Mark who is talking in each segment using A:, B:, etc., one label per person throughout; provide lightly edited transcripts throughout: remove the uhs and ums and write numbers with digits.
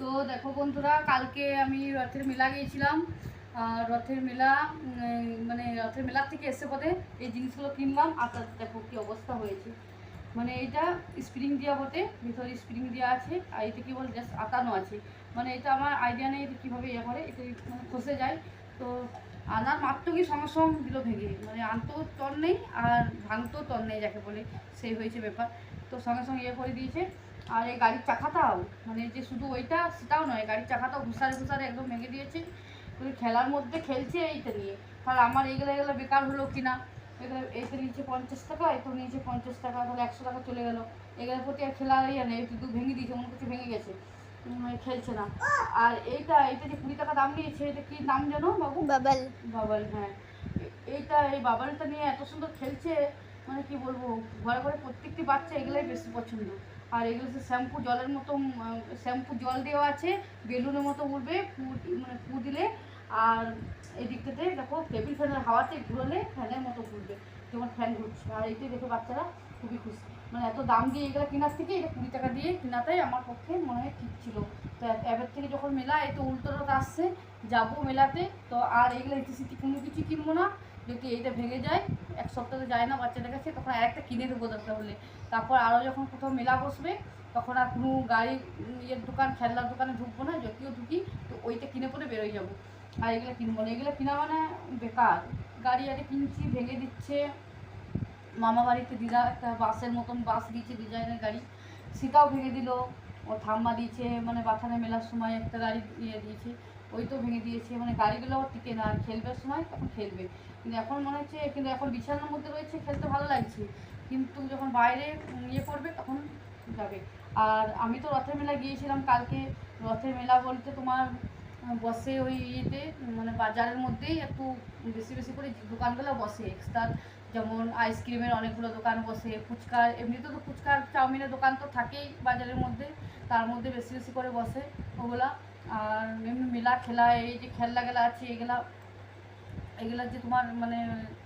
A: তো দেখো বন্ধুরা, কালকে আমি রথের মেলা গিয়েছিলাম। রথের মেলা মানে রথের মেলার থেকে এসে পথে এই জিনিসগুলো কিনলাম। আর দেখো কী অবস্থা হয়েছে। মানে এটা স্প্রিং দেওয়া বটে, ভিতরে স্প্রিং দেওয়া আছে, আর এটা কী বলে জাস্ট আটানো আছে। মানে এটা আমার আইডিয়া নেই এটা কীভাবে ইয়ে করে, এটা মানে খসে যায়। তো আনার মাত্র কি সঙ্গে সঙ্গে দিল ভেঙে, মানে আনতেও তর নেই আর ভাঙতেও তর নেই, যাকে বলে সেই হয়েছে ব্যাপার। তো সঙ্গে সঙ্গে ইয়ে করে দিয়েছে। আর এই গাড়ির চাকাটাও, মানে যে শুধু ওইটা সেটাও নয়, গাড়ির চাকাটাও ঘুষারে ঘুষারে একদম ভেঙে দিয়েছে। খেলার মধ্যে খেলছে এইটা নিয়ে, তাহলে আমার এইগুলো বেকার হলো কিনা। এগুলো এইটা নিয়েছে 50 টাকা, এটা নিয়েছে 50 টাকা, তাহলে 100 টাকা চলে গেলো। এগুলোর প্রতি আর খেলা ইয়ে নেই, শুধু ভেঙে দিয়েছে, মনে করছে ভেঙে গেছে, খেলছে না। আর এইটা যে 20 টাকা দাম নিয়েছে, এটা কি নাম জানো বাবু? বাবল। বাবল, হ্যাঁ। এই বাবলটা নিয়ে এত সুন্দর খেলছে, মানে কি বলবো, ঘরে ঘরে প্রত্যেকটি বাচ্চা এগুলোই বেশি পছন্দ। আর এগুলো হচ্ছে শ্যাম্পু জলের মতো, শ্যাম্পু জল দেওয়া আছে, বেলুনের মতো উঠবে, মানে ফু দিলে। আর এই দিকটাতে দেখো টেবিল ফ্যানের হাওয়াতে ঘুরলে ফ্যানের মতো ঘুরবে, যেমন ফ্যান ঘুরছে। আর এইটাই দেখে বাচ্চারা খুবই খুশি। মানে এত দাম দিয়ে এগুলো কেনার থেকে এটা 20 টাকা দিয়ে কেনাটাই আমার পক্ষে মনে হয় ঠিক ছিল। তো এবার থেকে যখন মেলা এই তো উল্টো রথ আসছে, যাবো মেলাতে, তো আর এগুলো ইতিসিটি কোনো কিছু কিনবো না। যদি এইটা ভেঙে যায়, এক সপ্তাহে যায় না বাচ্চাদের কাছে, তখন আরেকটা কিনে দেবো দরকার হলে। তারপর আরও যখন কোথাও মেলা বসবে, তখন আর কোনো গাড়ি ইয়ের দোকান, খেলনার দোকানে ঢুকবো না। যদিও ঢুকি তো ওইটা কিনে পরে বেরোয় যাবো। আর এগুলো কিনবো না, এগুলো কিনা মানে বেকার। গাড়ি আরে কিনছি, ভেঙে দিচ্ছে। মামা বাড়িতে দিদা একটা বাসের মতন বাস দিয়েছে, ডিজাইনের গাড়ি, সেটাও ভেঙে দিল। ও ঠাম্মা দিয়েছে, মানে বাথানে মেলার সময় একটা গাড়ি ইয়ে দিয়েছে, ওইটাও ভেঙে দিয়েছে। মানে গাড়িগুলো টিকে না, আর খেলবার সময় তখন খেলবে। কিন্তু এখন মনে হচ্ছে, কিন্তু এখন বিছানার মধ্যে রয়েছে, খেলতে ভালো লাগছে, কিন্তু যখন বাইরে ইয়ে করবে তখন যাবে। আর আমি তো রথের মেলা গিয়েছিলাম কালকে। রথের মেলা বলতে তোমার বসে ওই ইয়েতে, মানে বাজারের মধ্যেই একটু বেশি বেশি করে দোকানগুলো বসে এক্সট্রা। যেমন আইসক্রিমের অনেকগুলো দোকান বসে, ফুচকার, এমনিতে তো ফুচকার চাউমিনের দোকান তো থাকেই বাজারের মধ্যে, তার মধ্যে বেশি বেশি করে বসে ওগুলা। আর এমনি মেলা খেলা, এই যে খেলনাগুলো আছে এগুলা যে তোমার মানে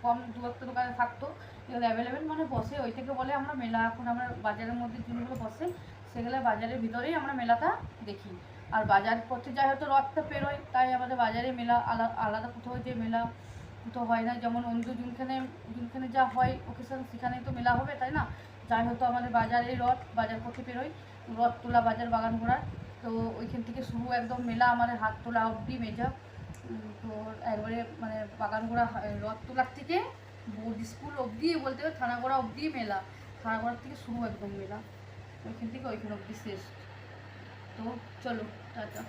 A: কম দু একটা দোকানে থাকতো, এগুলো অ্যাভেলেবেল মানে বসে, ওই থেকে বলে আমরা মেলা। এখন আমরা বাজারের মধ্যে যেগুলো বসে সেগুলো বাজারের ভিতরেই আমরা মেলাটা দেখি। আর বাজার করতে যাই হয়তো রথটা পেরোয়, তাই আমাদের বাজারে মেলা আলাদা কোথাও যে মেলা তো হয় না। যেমন অন্য জুনখানে যা হয় ওকেশন, সেখানেই তো মেলা হবে, তাই না? যাই হয়তো আমাদের বাজারে রথ, বাজার করতে পেরোয়, রথ তোলা বাজার বাগান ঘোরার। তো ওইখান থেকে শুরু একদম মেলা, আমাদের হাত তোলা অবধি মেজা। তো একবারে মানে বাগান ঘোরা, রথ তোলার থেকে বোর্ড স্কুল অবধি, বলতে হবে থানাগড়া অবধি মেলা। থানাগড়ার থেকে শুরু একদম মেলা, ওইখান থেকে ওইখান অবধি শেষ। তো চলো, টাটা।